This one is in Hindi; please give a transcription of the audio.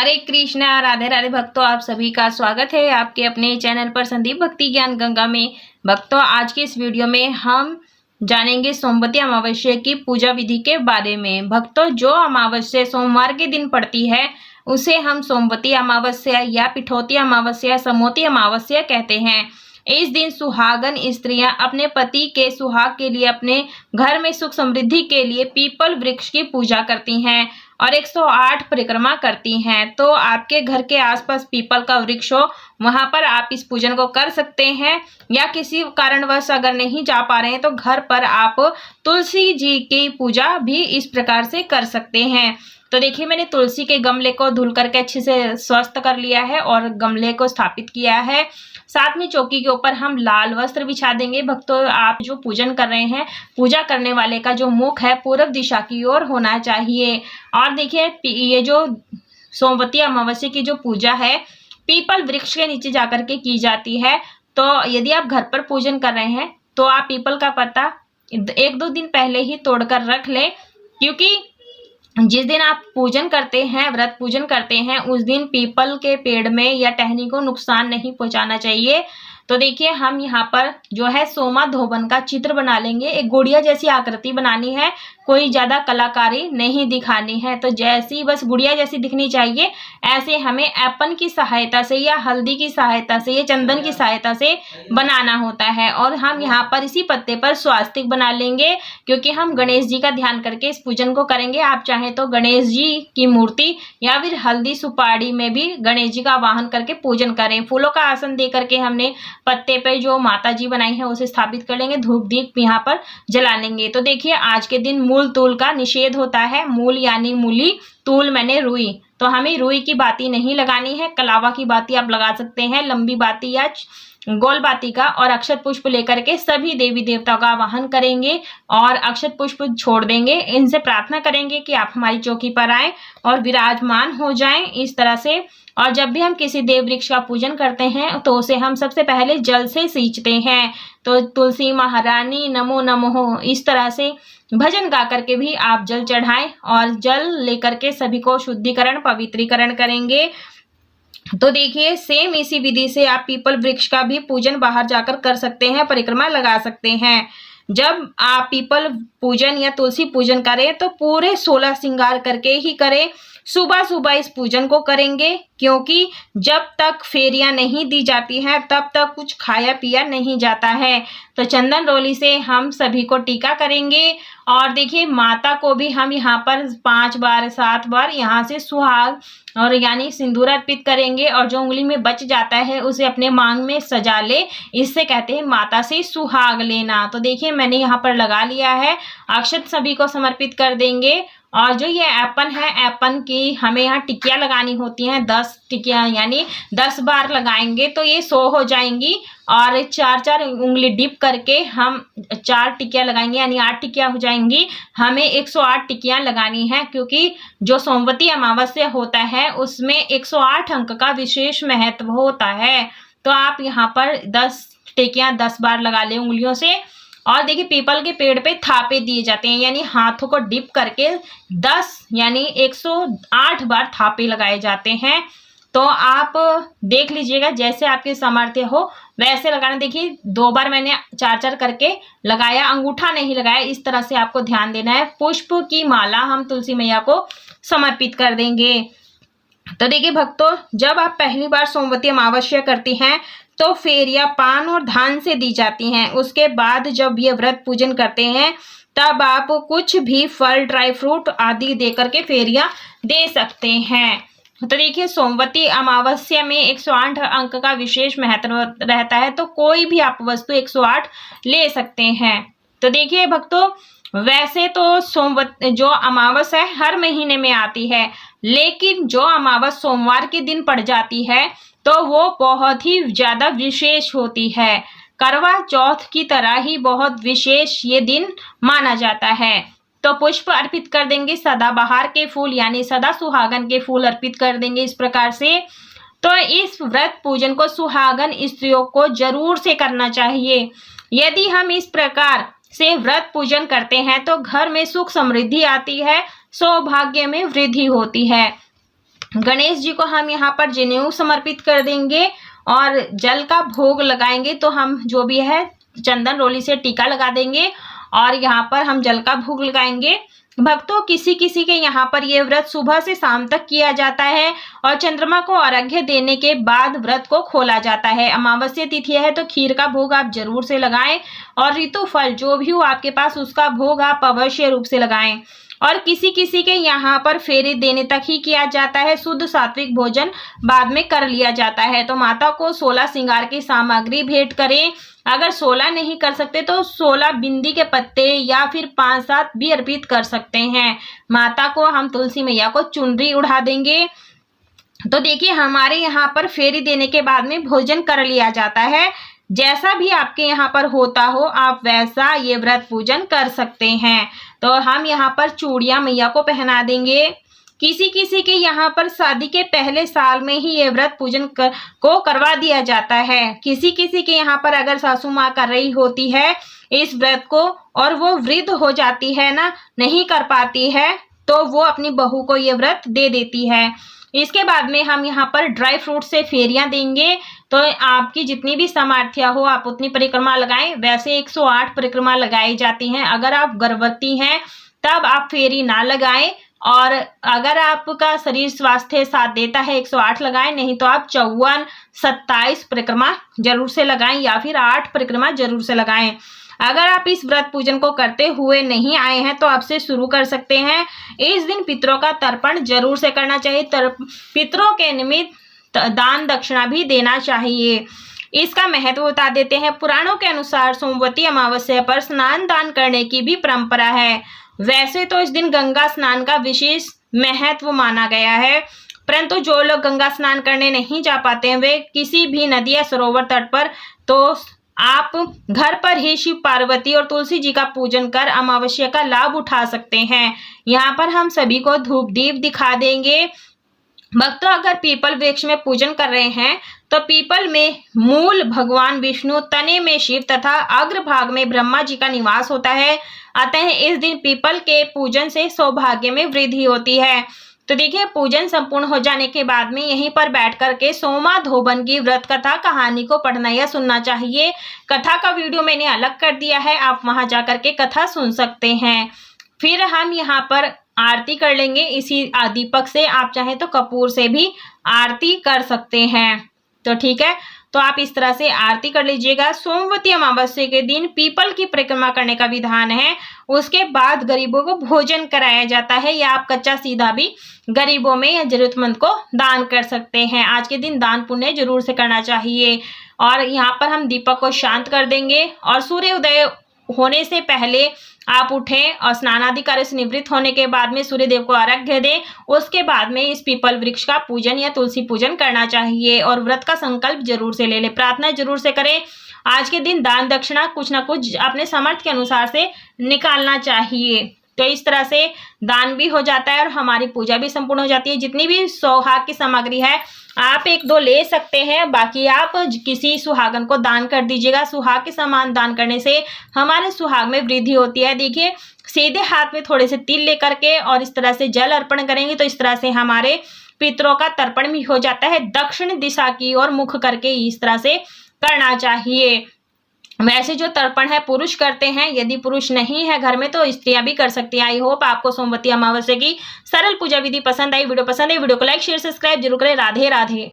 हरे कृष्णा, राधे राधे भक्तों, आप सभी का स्वागत है आपके अपने चैनल पर संदीप भक्ति ज्ञान गंगा में। भक्तों, आज के इस वीडियो में हम जानेंगे सोमवती अमावस्या की पूजा विधि के बारे में। भक्तों, जो अमावस्या सोमवार के दिन पड़ती है उसे हम सोमवती अमावस्या या पिठोती अमावस्या, समोती अमावस्या कहते हैं। इस दिन सुहागन स्त्रियां अपने पति के सुहाग के लिए, अपने घर में सुख समृद्धि के लिए पीपल वृक्ष की पूजा करती हैं और 108 परिक्रमा करती हैं। तो आपके घर के आसपास पीपल का वृक्ष हो, वहां पर आप इस पूजन को कर सकते हैं। या किसी कारणवश अगर नहीं जा पा रहे हैं तो घर पर आप तुलसी जी की पूजा भी इस प्रकार से कर सकते हैं। तो देखिए, मैंने तुलसी के गमले को धुल करके अच्छे से स्वस्थ कर लिया है और गमले को स्थापित किया है। साथ में चौकी के ऊपर हम लाल वस्त्र बिछा देंगे। भक्तों, आप जो पूजन कर रहे हैं, पूजा करने वाले का जो मुख है पूर्व दिशा की ओर होना चाहिए। और देखिए, ये जो सोमवती अमावस्या की जो पूजा है पीपल वृक्ष के नीचे जाकर के की जाती है। तो यदि आप घर पर पूजन कर रहे हैं तो आप पीपल का पत्ता 1-2 दिन पहले ही तोड़कर रख लें, क्योंकि जिस दिन आप पूजन करते हैं, व्रत पूजन करते हैं, उस दिन पीपल के पेड़ में या टहनी को नुकसान नहीं पहुंचाना चाहिए। तो देखिए, हम यहाँ पर जो है सोमा धोबन का चित्र बना लेंगे। एक गुड़िया जैसी आकृति बनानी है, कोई ज्यादा कलाकारी नहीं दिखानी है। तो जैसी बस गुड़िया जैसी दिखनी चाहिए, ऐसे हमें एपन की सहायता से या हल्दी की सहायता से या चंदन की सहायता से बनाना होता है। और हम यहाँ पर इसी पत्ते पर स्वास्तिक बना लेंगे, क्योंकि हम गणेश जी का ध्यान करके इस पूजन को करेंगे। आप चाहें तो गणेश जी की मूर्ति या फिर हल्दी सुपारी में भी गणेश जी का आवाहन करके पूजन करें। फूलों का आसन दे करके हमने पत्ते पे जो माता जी बनाई है उसे स्थापित कर लेंगे, धूप दीप यहाँ पर जला लेंगे। तो देखिए, आज के दिन मूल तूल का निषेध होता है। मूल यानी मूली, तूल मैंने रुई, तो हमें रुई की बाती नहीं लगानी है। कलावा की बाती आप लगा सकते हैं, लंबी बाती या गोल बाती का। और अक्षत पुष्प लेकर के सभी देवी देवताओं का आवाहन करेंगे और अक्षत पुष्प छोड़ देंगे। इनसे प्रार्थना करेंगे कि आप हमारी चौकी पर आए और विराजमान हो जाएं इस तरह से। और जब भी हम किसी देव वृक्ष का पूजन करते हैं तो उसे हम सबसे पहले जल से सींचते हैं। तो तुलसी महारानी नमो नमो, इस तरह से भजन गा करके भी आप जल चढ़ाएं और जल लेकर के सभी को शुद्धिकरण पवित्रीकरण करेंगे। तो देखिए, सेम इसी विधि से आप पीपल वृक्ष का भी पूजन बाहर जाकर कर सकते हैं, परिक्रमा लगा सकते हैं। जब आप पीपल पूजन या तुलसी पूजन करें तो पूरे 16 श्रृंगार करके ही करें। सुबह सुबह इस पूजन को करेंगे, क्योंकि जब तक फेरियां नहीं दी जाती हैं तब तक कुछ खाया पिया नहीं जाता है। तो चंदन रोली से हम सभी को टीका करेंगे। और देखिए, माता को भी हम यहाँ पर 5 बार 7 बार यहाँ से सुहाग और यानी सिंदूर अर्पित करेंगे। और जो उंगली में बच जाता है उसे अपने मांग में सजा ले, इससे कहते हैं माता से सुहाग लेना। तो देखिए, मैंने यहाँ पर लगा लिया है। अक्षत सभी को समर्पित कर देंगे। और जो ये एपन है, एपन की हमें यहाँ टिकिया लगानी होती हैं। 10 टिकिया यानी 10 बार लगाएंगे तो ये 100 हो जाएंगी। और 4-4 उंगली डिप करके हम 4 टिकिया लगाएंगे, यानी 8 टिकिया हो जाएंगी। हमें 108 टिकियां लगानी है, क्योंकि जो सोमवती अमावस्या होता है उसमें 108 अंक का विशेष महत्व होता है। तो आप यहाँ पर 10 टिकियां 10 बार लगा लें उंगलियों से। और देखिए, पीपल के पेड़ पे थापे दिए जाते हैं, यानी हाथों को डिप करके 10 यानी 108 बार थापे लगाए जाते हैं। तो आप देख लीजिएगा, जैसे आपके सामर्थ्य हो वैसे लगाना। देखिए, 2 बार मैंने 4-4 करके लगाया, अंगूठा नहीं लगाया। इस तरह से आपको ध्यान देना है। पुष्प की माला हम तुलसी मैया को समर्पित कर देंगे। तो देखिए भक्तों, जब आप पहली बार सोमवती अमावस्या करती हैं तो फेरियां पान और धान से दी जाती हैं। उसके बाद जब ये व्रत पूजन करते हैं तब आप कुछ भी फल, ड्राई फ्रूट आदि देकर के फेरियां दे सकते हैं। तो देखिए, सोमवती अमावस्या में 108 अंक का विशेष महत्व रहता है, तो कोई भी आप वस्तु 108 ले सकते हैं। तो देखिए भक्तों, वैसे तो जो अमावस है हर महीने में आती है, लेकिन जो अमावस सोमवार के दिन पड़ जाती है तो वो बहुत ही ज्यादा विशेष होती है। करवा चौथ की तरह ही बहुत विशेष ये दिन माना जाता है। तो पुष्प अर्पित कर देंगे, सदाबहार के फूल यानी सदा सुहागन के फूल अर्पित कर देंगे इस प्रकार से। तो इस व्रत पूजन को सुहागन स्त्रियों को जरूर से करना चाहिए। यदि हम इस प्रकार से व्रत पूजन करते हैं तो घर में सुख समृद्धि आती है, सौभाग्य में वृद्धि होती है। गणेश जी को हम यहाँ पर जनेऊ समर्पित कर देंगे और जल का भोग लगाएंगे। तो हम जो भी है चंदन रोली से टीका लगा देंगे और यहाँ पर हम जल का भोग लगाएंगे। भक्तों, किसी किसी के यहाँ पर ये व्रत सुबह से शाम तक किया जाता है और चंद्रमा को अर्घ्य देने के बाद व्रत को खोला जाता है। अमावस्या तिथि है तो खीर का भोग आप जरूर से लगाएं और ऋतु फल जो भी हो आपके पास उसका भोग आप अवश्य रूप से लगाएं। और किसी किसी के यहाँ पर फेरे देने तक ही किया जाता है, शुद्ध सात्विक भोजन बाद में कर लिया जाता है। तो माता को 16 श्रृंगार की सामग्री भेंट करें। अगर 16 नहीं कर सकते तो 16 बिंदी के पत्ते या फिर 5-7 भी अर्पित कर सकते हैं। माता को हम तुलसी मैया को चुनरी उड़ा देंगे। तो देखिए, हमारे यहाँ पर फेरी देने के बाद में भोजन कर लिया जाता है। जैसा भी आपके यहाँ पर होता हो आप वैसा ये व्रत पूजन कर सकते हैं। तो हम यहाँ पर चूड़ियाँ मैया को पहना देंगे। किसी किसी के यहाँ पर शादी के पहले साल में ही ये व्रत पूजन को करवा दिया जाता है। किसी किसी के यहाँ पर अगर सासू माँ कर रही होती है इस व्रत को और वो वृद्ध हो जाती है ना, नहीं कर पाती है, तो वो अपनी बहू को ये व्रत दे देती है। इसके बाद में हम यहाँ पर ड्राई फ्रूट से फेरियां देंगे। तो आपकी जितनी भी सामर्थ्य हो आप उतनी परिक्रमा लगाएं। वैसे 108 परिक्रमा लगाई जाती हैं। अगर आप गर्भवती हैं तब आप फेरी ना लगाएं और अगर आपका शरीर स्वास्थ्य साथ देता है 108 लगाएं, नहीं तो आप 54, 27 परिक्रमा जरूर से लगाएं या फिर 8 परिक्रमा जरूर से लगाएं। अगर आप इस व्रत पूजन को करते हुए नहीं आए हैं तो आपसे शुरू कर सकते हैं। इस दिन पितरों का तर्पण जरूर से करना चाहिए। पितरों के निमित्त दान दक्षिणा भी देना चाहिए। इसका महत्व बता देते हैं। पुराणों के अनुसार सोमवती अमावस्या पर स्नान दान करने की भी परंपरा है। वैसे तो इस दिन गंगा स्नान का विशेष महत्व माना गया है, परंतु जो लोग गंगा स्नान करने नहीं जा पाते हैं वे किसी भी नदी या सरोवर तट पर, तो आप घर पर ही शिव पार्वती और तुलसी जी का पूजन कर अमावस्या का लाभ उठा सकते हैं। यहाँ पर हम सभी को धूप दीप दिखा देंगे। भक्तों, अगर पीपल वृक्ष में पूजन कर रहे हैं तो पीपल में मूल भगवान विष्णु, तने में शिव तथा अग्रभाग में ब्रह्मा जी का निवास होता है। अतः इस दिन पीपल के पूजन से सौभाग्य में वृद्धि होती है। तो देखिए, पूजन संपूर्ण हो जाने के बाद में यहीं पर बैठ करके सोमा धोबन की व्रत कथा कहानी को पढ़ना या सुनना चाहिए। कथा का वीडियो मैंने अलग कर दिया है, आप वहां जाकर के कथा सुन सकते हैं। फिर हम यहाँ पर आरती कर लेंगे इसी दीपक से। आप चाहें तो कपूर से भी आरती कर सकते हैं। तो ठीक है, तो आप इस तरह से आरती कर लीजिएगा। सोमवती अमावस्या के दिन पीपल की परिक्रमा करने का विधान है। उसके बाद गरीबों को भोजन कराया जाता है, या आप कच्चा सीधा भी गरीबों में या जरूरतमंद को दान कर सकते हैं। आज के दिन दान पुण्य जरूर से करना चाहिए। और यहाँ पर हम दीपक को शांत कर देंगे और सूर्य उदय होने से पहले आप उठें और स्नानादि कार्य से निवृत्त होने के बाद में सूर्य देव को अर्घ्य दें। उसके बाद में इस पीपल वृक्ष का पूजन या तुलसी पूजन करना चाहिए और व्रत का संकल्प जरूर से ले लें, प्रार्थना जरूर से करें। आज के दिन दान दक्षिणा कुछ ना कुछ अपने सामर्थ्य के अनुसार से निकालना चाहिए। तो इस तरह से दान भी हो जाता है और हमारी पूजा भी संपूर्ण हो जाती है। जितनी भी सुहाग की सामग्री है आप 1-2 ले सकते हैं, बाकी आप किसी सुहागन को दान कर दीजिएगा। सुहाग के सामान दान करने से हमारे सुहाग में वृद्धि होती है। देखिए, सीधे हाथ में थोड़े से तिल लेकर के और इस तरह से जल अर्पण करेंगे तो इस तरह से हमारे पितरों का तर्पण भी हो जाता है। दक्षिण दिशा की ओर मुख करके इस तरह से करना चाहिए। वैसे जो तर्पण है पुरुष करते हैं, यदि पुरुष नहीं है घर में तो स्त्रियां भी कर सकती हैं। आई होप आपको सोमवती अमावस्या की सरल पूजा विधि पसंद आई। वीडियो पसंद है वीडियो को लाइक शेयर सब्सक्राइब जरूर करें। राधे राधे।